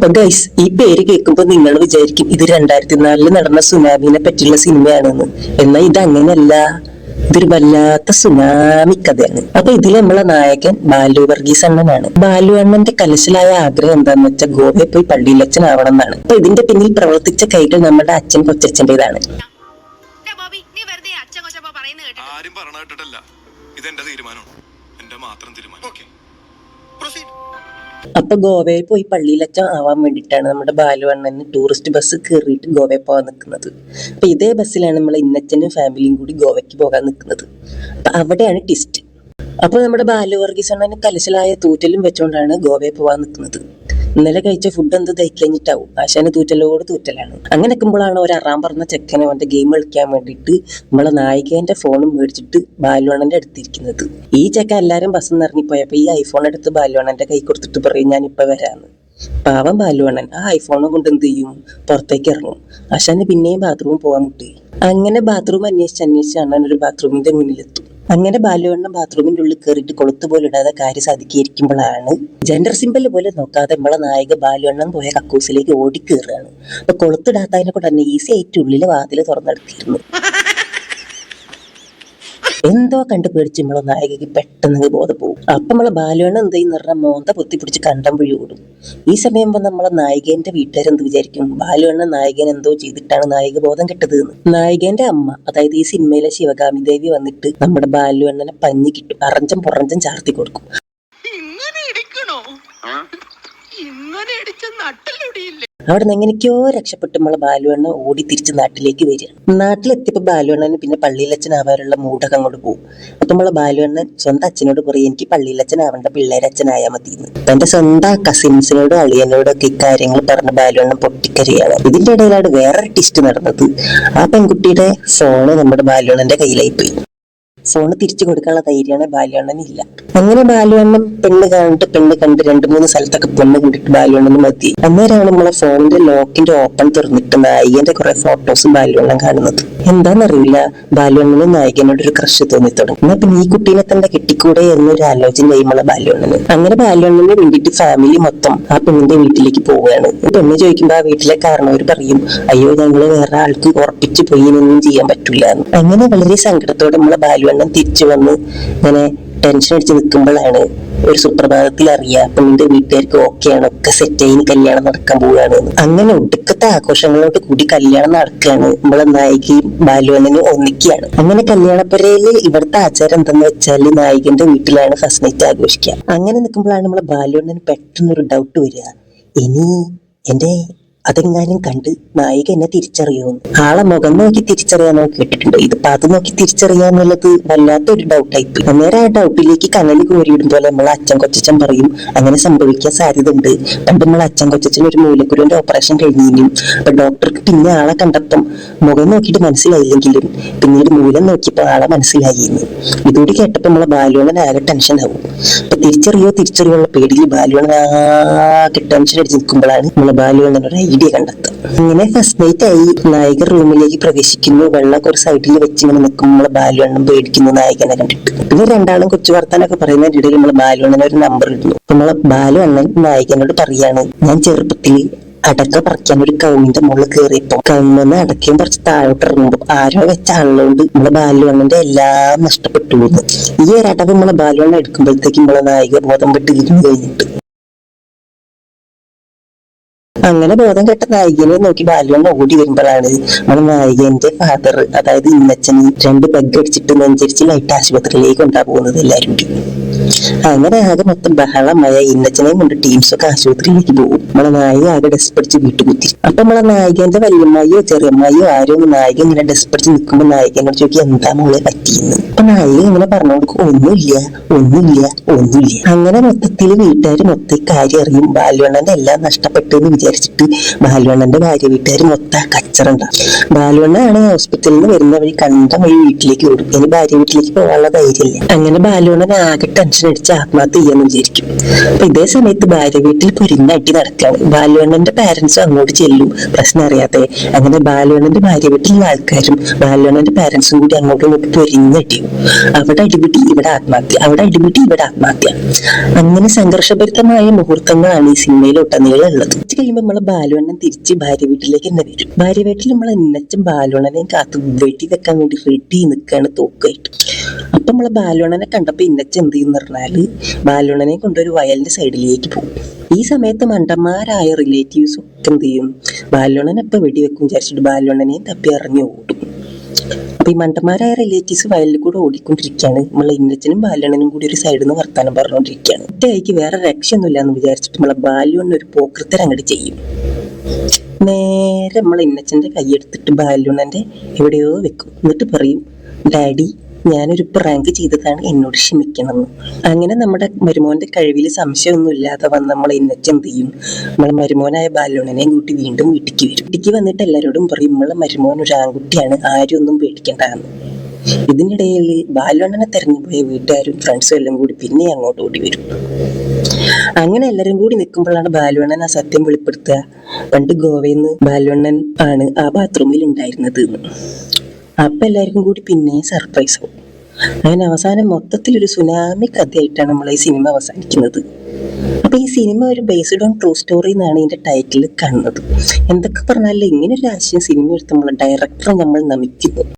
അപ്പൊ ഗൈസ്, ഈ പേര് കേൾക്കുമ്പോൾ നിങ്ങൾ വിചാരിക്കും ഇത് 2004 നടന്ന സുനാമിനെ പറ്റിയുള്ള സിനിമയാണെന്ന്. എന്നാൽ ഇത് അങ്ങനെയല്ല. ഇതൊരു വല്ലാത്ത സുനാമി കഥയാണ്. അപ്പൊ ഇതിൽ നമ്മളെ നായകൻ ബാലു വർഗീസ് അണ്ണനാണ്. ബാലു അണ്ണന്റെ കലശലായ ആഗ്രഹം എന്താന്ന് വെച്ചാൽ ഗോവയിൽ പോയി പള്ളിയിലച്ഛനാവണം എന്നാണ്. അപ്പൊ ഇതിന്റെ പിന്നിൽ പ്രവർത്തിച്ച കൈകൾ നമ്മുടെ അച്ഛൻ കൊച്ചച്ഛൻ്റെതാണ്. അപ്പൊ ഗോവയിൽ പോയി പള്ളിയിലച്ഛൻ ആവാൻ വേണ്ടിയിട്ടാണ് നമ്മുടെ ബാലു അണ്ണന് ടൂറിസ്റ്റ് ബസ് കയറിയിട്ട് ഗോവയിൽ പോകാൻ നിൽക്കുന്നത്. അപ്പൊ ഇതേ ബസ്സിലാണ് നമ്മളെ ഇന്നച്ചനും ഫാമിലിയും കൂടി ഗോവയ്ക്ക് പോകാൻ നിൽക്കുന്നത്. അപ്പൊ അവിടെയാണ് ട്വിസ്റ്റ്. അപ്പൊ നമ്മുടെ ബാലു വർഗീസ് അണ്ണന് കലശലായ തൂറ്റലും വെച്ചുകൊണ്ടാണ് ഗോവയിൽ പോകാൻ നിൽക്കുന്നത്. ഇന്നലെ കഴിച്ച ഫുഡ് എന്ത് ദഹിക്കഴിഞ്ഞിട്ടാവും. ആശാന് തൂറ്റലോട് തൂറ്റലാണ്. അങ്ങനെ നിൽക്കുമ്പോഴാണ് ഒരു അറാൻ പറഞ്ഞ ചെക്കനെ അവന്റെ ഗെയിം കളിക്കാൻ വേണ്ടിയിട്ട് നമ്മളെ നായികേന്റെ ഫോണും മേടിച്ചിട്ട് ബാലുവണ്ണന്റെ അടുത്തിരിക്കുന്നത്. ഈ ചെക്കൻ എല്ലാരും ബസ്സിൽ നിന്ന് ഇറങ്ങിപ്പോയപ്പോ ഈ ഐഫോൺ എടുത്ത് ബാലുവണ്ണന്റെ കൈ കൊടുത്തിട്ട് പറയും ഞാൻ ഇപ്പൊ വരാന്ന്. പാവം ബാലുവണ്ണൻ ആ ഐഫോണെ കൊണ്ട് എന്ത് ചെയ്യും, പുറത്തേക്ക് ഇറങ്ങും. ആശാന് പിന്നെയും ബാത്റൂമിൽ പോകാൻ മുട്ടി. അങ്ങനെ ബാത്റൂം അന്വേഷിച്ച് അണ്ണൻ ഒരു ബാത്റൂമിന്റെ മുന്നിലെത്തും. അങ്ങനെ ബാലുവണ്ണൻ ബാത്റൂമിന്റെ ഉള്ളിൽ കയറിയിട്ട് കൊളുത്ത് പോലെ ഇടാതെ കാര്യം സാധിക്കിയിരിക്കുമ്പോഴാണ് ജെൻഡർ സിമ്പൽ പോലെ നോക്കാതെ നമ്മളെ നായിക ബാലുവണ്ണൻ പോയ കക്കൂസിലേക്ക് ഓടിക്കേറുകയാണ്. അപ്പൊ കൊളുത്തിടാത്തതിനെ കൊണ്ട് തന്നെ ഈസി ആയിട്ട് ഉള്ളിലെ വാതില് തുറന്നെടുത്തിരുന്നു. എന്തോ കണ്ടു പേടിച്ച് നമ്മളെ നായികക്ക് പെട്ടെന്ന് ബോധം പോകും. അപ്പൊ നമ്മളെ ബാലുവണ്ണൻ എന്ത് ചെയ്യുന്ന പറഞ്ഞാൽ മോന്ത പൊത്തി പിടിച്ച് കണ്ടം വഴി ഓടും. ഈ സമയം വന്ന് നമ്മളെ നായികേന്റെ വീട്ടുകാരെന്ത് വിചാരിക്കും, ബാലുവണ്ണൻ നായികൻ എന്തോ ചെയ്തിട്ടാണ് നായിക ബോധം കെട്ടത് എന്ന്. നായികേന്റെ അമ്മ, അതായത് ഈ സിനിമയിലെ ശിവകാമി ദേവി വന്നിട്ട് നമ്മുടെ ബാലുവണ്ണനെ പഞ്ഞി കിട്ടും അറഞ്ചം പുറഞ്ചം ചാർത്തി കൊടുക്കും. അവിടെ നിന്ന് എങ്ങനെയൊക്കെയോ രക്ഷപ്പെട്ട് നമ്മളെ ബാലുവണ്ണ ഓടി തിരിച്ച് നാട്ടിലേക്ക് വരിക. നാട്ടിലെത്തിയപ്പോ ബാലുവണ്ണന് പിന്നെ പള്ളിയിലച്ഛനാവാനുള്ള മൂടകം അങ്ങോട്ട് പോകും. അപ്പൊ നമ്മളെ ബാലുവണ്ണൻ സ്വന്തം അച്ഛനോട് പറയും എനിക്ക് പള്ളിയിലച്ഛനാവേണ്ട പിള്ളേരച്ഛനായാൽ മതിയെന്ന്. തന്റെ സ്വന്തം കസിൻസിനോടും അളിയനോടും ഒക്കെ ഇക്കാര്യങ്ങൾ പറഞ്ഞ ബാലുവണ്ണൻ പൊട്ടിക്കരയാണ്. ഇതിന്റെ ഇടയിലാണ് വേറൊരു ട്വിസ്റ്റ് നടന്നത്. ആ പെൺകുട്ടിയുടെ ഫോണ് നമ്മുടെ ബാലുവണ്ണന്റെ കയ്യിലായി പോയി. ഫോണ് തിരിച്ചു കൊടുക്കാനുള്ള ധൈര്യമാണ് ബാലുവണ്ണനില്ല. അങ്ങനെ ബാലുവണ്ണൻ പെണ്ണ് കണ്ട് 2-3 സ്ഥലത്തൊക്കെ പെണ്ണ് കണ്ടിട്ട് ബാലുവണ്ണന് മതി. അന്നേരമാണ് നമ്മളെ ഫോണിന്റെ ലോക്കിന്റെ ഓപ്പൺ തുറന്നിട്ട് നായികന്റെ കുറെ ഫോട്ടോസും ബാലുവണ്ണൻ കാണുന്നത്. എന്താന്നറിയില്ല, ബാലുവണ്ണന് നായികനോട് ഒരു ക്രഷ് തോന്നി തുടങ്ങും. എന്നാ പിന്നെ ഈ കുട്ടീനെ തന്നെ കെട്ടിക്കൂടെ എന്നൊരു ആലോചനയായി നമ്മളെ ബാലുവണ്ണന്. അങ്ങനെ ബാലുവണ്ണന് വേണ്ടിയിട്ട് ഫാമിലി മൊത്തം ആ പെണ്ണിന്റെ വീട്ടിലേക്ക് പോവുകയാണ്. പെണ്ണ് ചോദിക്കുമ്പോ ആ വീട്ടിലെ കാരണവർ പറയും അയ്യോ ഞങ്ങള് വേറെ ആൾക്ക് ഉറപ്പിച്ചു പോയി ഒന്നും ചെയ്യാൻ പറ്റൂല. അങ്ങനെ വളരെ സങ്കടത്തോടെ നമ്മളെ ബാലുവണ്ണൻ തിരിച്ചു വന്ന് ഇങ്ങനെ ടെൻഷൻ അടിച്ച് നിൽക്കുമ്പോഴാണ് ഒരു സുപ്രഭാതത്തിൽ അറിയാം പെണ്ണിന്റെ വീട്ടുകാർക്ക് ഓക്കെയാണ്, ഒക്കെ സെറ്റായി കല്യാണം നടക്കാൻ പോവുകയാണ്. അങ്ങനെ ഒടുക്കത്തെ ആഘോഷങ്ങളോട് കൂടി കല്യാണം നടക്കുകയാണ്. നമ്മളെ നായികയും ബാലുവണ്ണനും ഒന്നിക്കുകയാണ്. അങ്ങനെ കല്യാണപ്പുരയില് ഇവിടുത്തെ ആചാരം എന്തെന്ന് വെച്ചാൽ നായികന്റെ വീട്ടിലാണ് ഫസ്റ്റ് നൈറ്റ് ആഘോഷിക്കുക. അങ്ങനെ നിൽക്കുമ്പോഴാണ് നമ്മളെ ബാലുവണ്ണന് പെട്ടെന്നൊരു ഡൗട്ട് വരിക, ഇനി എന്റെ അതെങ്ങാനും കണ്ട് നായിക എന്നെ തിരിച്ചറിയുമെന്ന്. ആളെ മുഖം നോക്കി തിരിച്ചറിയാനോ കേട്ടിട്ടുണ്ട്. ഇതിപ്പോ അത് നോക്കി തിരിച്ചറിയാന്നുള്ളത് വല്ലാത്തൊരു ഡൗട്ടായിപ്പോയി. അന്നേരം ആ ഡൗട്ടിലേക്ക് കനല് കോരിയിടും പോലെ നമ്മളെ അച്ഛൻ കൊച്ചച്ഛൻ പറയും അങ്ങനെ സംഭവിക്കാൻ സാധ്യത ഉണ്ട്. പണ്ട് നമ്മളെ അച്ഛൻ കൊച്ചച്ഛൻ ഒരു മൂലക്കുരുവിന്റെ ഓപ്പറേഷൻ കഴിഞ്ഞിരുന്നു. അപ്പൊ ഡോക്ടർക്ക് പിന്നെ ആളെ കണ്ടപ്പം മുഖം നോക്കിയിട്ട് മനസ്സിലായില്ലെങ്കിലും പിന്നീട് മൂലം നോക്കിയപ്പോ ആളെ മനസ്സിലായിരുന്നു. ഇതോട് കേട്ടപ്പോ നമ്മളെ ബാലുവണ്ണൻ ആകെ ടെൻഷൻ ആവും. അപ്പൊ തിരിച്ചറിയുള്ള പേടിയിൽ ബാലുവണ്ണൻ ആകെ ടെൻഷൻ അടിച്ച് നിൽക്കുമ്പോഴാണ് നമ്മളെ ബാലുവണ്ണൻ ഒരു ഐഡിയ കണ്ടെത്തും. ഇങ്ങനെ ഫസ്റ്റ് നൈറ്റ് ആയി നായിക റൂമിലേക്ക് പ്രവേശിക്കുന്നു. വെള്ളമൊക്കെ ഒരു സൈഡിൽ വെച്ചിങ്ങനെ നിൽക്കും. നമ്മളെ ബാലുവണ്ണൻ പേടിക്കുന്നു നായികനെ കണ്ടിട്ട്. പിന്നെ രണ്ടാളും കൊച്ചു വർത്താനൊക്കെ പറയുന്നതിന്റെ ഇടയിൽ നമ്മളെ ബാലുവണ്ണൻ ഒരു നമ്പർ ഇടുന്നു. നമ്മളെ ബാലുവണ്ണൻ നായികനോട് പറയാണ് ഞാൻ ചെറുപ്പത്തിൽ അടക്ക പറിക്കാൻ ഒരു കവുങ്ങിന്റെ മുകളിൽ കയറിയപ്പോ കവുങ്ങെന്ന് അടക്കയും കുറച്ച് താഴോട്ട് ഇറങ്ങുമ്പോ ആരോ വെച്ച ആളുകൊണ്ട് നമ്മളെ ബാലുവണ്ണന്റെ എല്ലാം നഷ്ടപ്പെട്ടു. ഈ ഒരു അടവ് നമ്മളെ ബാലുവണ്ണൻ എടുക്കുമ്പോഴത്തേക്കും നമ്മളെ നായിക ബോധം വിട്ട് ഇരുന്ന് കഴിഞ്ഞിട്ട്. അങ്ങനെ ബോധം കെട്ട നായികനെ നോക്കി ബാലുവണ്ണൻ ഓടി വരുമ്പോഴാണ് നമ്മുടെ നായികന്റെ ഫാദർ, അതായത് ഇന്നച്ചന് 2 പെഗ് അടിച്ചിട്ട് നെഞ്ചരിച്ചിലായിട്ട് ആശുപത്രിയിലേക്ക് കൊണ്ടാ പോകുന്നത് എല്ലാരും കൂടി. അങ്ങനെ ആകെ മൊത്തം ബഹളമായ ഇന്നച്ചനെയും കൊണ്ട് ടീംസൊക്കെ ആശുപത്രിയിലേക്ക് പോകും. നമ്മളെ നായിക ആകെ ഡെസ്പടിച്ച് വീട്ടുകുത്തി. അപ്പൊ നമ്മളെ നായികന്റെ വല്യമ്മായിയോ ചെറിയമ്മായിയോ ആരോ നായിക ഇങ്ങനെ ഡെസ്പടിച്ച് നിൽക്കുമ്പോ നായികനോട് ചോദിക്കും എന്താ മോളെ പറ്റിയെന്ന്. അപ്പൊ നായിക ഇങ്ങനെ പറഞ്ഞു കൊടുക്കും ഒന്നുമില്ല. അങ്ങനെ മൊത്തത്തില് വീട്ടുകാർ മൊത്തം കാര്യം അറിയും. ബാലുവണ്ണന്റെ എല്ലാം നഷ്ടപ്പെട്ടു എന്ന് വിചാരിച്ചിട്ട് ബാലുവണ്ണന്റെ ഭാര്യ വീട്ടുകാർ മൊത്തം കച്ചറുണ്ടാവും. ബാലുവണ്ണാണ് ഹോസ്പിറ്റലിൽ നിന്ന് വരുന്ന വഴി കണ്ട വഴി വീട്ടിലേക്ക് ഓടും. ഇനി ഭാര്യ വീട്ടിലേക്ക് പോകാനുള്ള ധൈര്യമില്ല. അങ്ങനെ ബാലുവണ്ണൻ ആകെ ടെൻഷൻ അടിച്ച് ആത്മഹത്യ ചെയ്യാന്ന് വിചാരിക്കും. അപ്പൊ ഇതേ സമയത്ത് ഭാര്യ വീട്ടിൽ പൊരിഞ്ഞാട്ടി നടക്കുകയാണ്. ബാലുവണ്ണന്റെ പാരന്റ്സും അങ്ങോട്ട് ചെല്ലും പ്രശ്നം അറിയാതെ. അങ്ങനെ ബാലുവണ്ണന്റെ ഭാര്യ വീട്ടിലുള്ള ആൾക്കാരും ബാലുവണ്ണന്റെ പാരന്റ്സും കൂടി അങ്ങോട്ടും ഇങ്ങോട്ടും പൊരിഞ്ഞടിയും. അവിടെ അടിപിടി ഇവിടെ ആത്മഹത്യ, അവിടെ അടിപിടി ഇവിടെ ആത്മഹത്യ. അങ്ങനെ സംഘർഷഭരിതമായ മുഹൂർത്തങ്ങളാണ് ഈ സിനിമയിലൊട്ടനീളം ഉള്ളത്. ഇത് കഴിയുമ്പോൾ നമ്മളെ ബാലുവണ്ണൻ തിരിച്ച് ഭാര്യ വീട്ടിലേക്ക് തന്നെ വരും. ഭാര്യ വീട്ടിൽ നമ്മളെ എന്നച്ചും ബാലുവണ്ണനെയും കാത്ത് വെടി വെക്കാൻ വേണ്ടി റെഡി നിൽക്കുകയാണ് തോക്കായിട്ട്. അപ്പൊ നമ്മളെ ബാലുവണ്ണനെ കണ്ടപ്പോ ഇന്നച്ച എന്ത് ചെയ്യുന്ന പറഞ്ഞാല് ബാലുവണ്ണനെ കൊണ്ടൊരു വയലിന്റെ സൈഡിലേക്ക് പോകും. ഈ സമയത്ത് മണ്ടന്മാരായ റിലേറ്റീവ്സ് ഒക്കെ എന്ത് ചെയ്യും, ബാലുവണ്ണൻ എപ്പൊ വെടിവെക്കും വിചാരിച്ചിട്ട് ബാലുവണ്ണനെയും തപ്പി ഇറങ്ങി ഓടും. അപ്പൊ ഈ മണ്ടന്മാരായ റിലേറ്റീവ്സ് വയലിൽ കൂടെ ഓടിക്കൊണ്ടിരിക്കുകയാണ്. നമ്മളെ ഇന്നച്ചനും ബാലുവണ്ണനും കൂടി ഒരു സൈഡിൽ നിന്ന് വർത്താനം പറഞ്ഞുകൊണ്ടിരിക്കുകയാണ്. ഒറ്റയ്ക്ക് വേറെ രക്ഷയൊന്നുമില്ല എന്ന് വിചാരിച്ചിട്ട് നമ്മളെ ബാലുവണ്ണൻ ഒരു പോക്കൃത്തരം അങ്ങോട്ട് ചെയ്യും. നേരെ നമ്മളെ ഇന്നച്ചന്റെ കൈയെടുത്തിട്ട് ബാലുവണ്ണന്റെ എവിടെയോ വെക്കും. എന്നിട്ട് പറയും, ഡാഡി ഞാനൊരു പ്രാങ്ക് ചെയ്തതാണ്, എന്നോട് ക്ഷമിക്കണമെന്ന്. അങ്ങനെ നമ്മുടെ മരുമോന്റെ കഴിവിൽ സംശയമൊന്നും ഇല്ലാതെ വന്ന് നമ്മളെ ഇന്നച്ചൻ ചെയ്യും, നമ്മളെ മരുമോനായ ബാലുവണ്ണനെയും കൂട്ടി വീണ്ടും വീട്ടിക്ക് വരും. വീട്ടിക്ക് വന്നിട്ട് എല്ലാവരോടും പറയും, നമ്മളെ മരുമോൻ ഒരു ആൺകുട്ടിയാണ്, ആരും ഒന്നും പേടിക്കേണ്ടതെന്ന്. ഇതിനിടയിൽ ബാലുവണ്ണനെ തെരഞ്ഞുപോയ വീട്ടുകാരും ഫ്രണ്ട്സും എല്ലാം കൂടി പിന്നെ അങ്ങോട്ട് ഓടി വരും. അങ്ങനെ എല്ലാരും കൂടി നിൽക്കുമ്പോഴാണ് ബാലുവണ്ണൻ ആ സത്യം വെളിപ്പെടുത്തുക. പണ്ട് ഗോവയിൽ നിന്ന് ബാലുവണ്ണൻ ആണ് ആ ബാത്റൂമിൽ ഉണ്ടായിരുന്നത് എന്ന്. അപ്പൊ എല്ലാവർക്കും കൂടി പിന്നെ സർപ്രൈസ് ആവും. അങ്ങനെ അവസാനം മൊത്തത്തിലൊരു സുനാമി കഥയായിട്ടാണ് നമ്മൾ ഈ സിനിമ അവസാനിക്കുന്നത്. അപ്പൊ ഈ സിനിമ ഒരു ബേസ്ഡ് ഓൺ ട്രൂ സ്റ്റോറി എന്നാണ് ഇതിന്റെ ടൈറ്റിൽ കാണുന്നത്. എന്തൊക്കെ പറഞ്ഞാലും ഇങ്ങനെ ഒരു ആശയം സിനിമ എടുത്ത് നമ്മളെ ഡയറക്ടറെ നമ്മൾ നമിക്കുന്നു.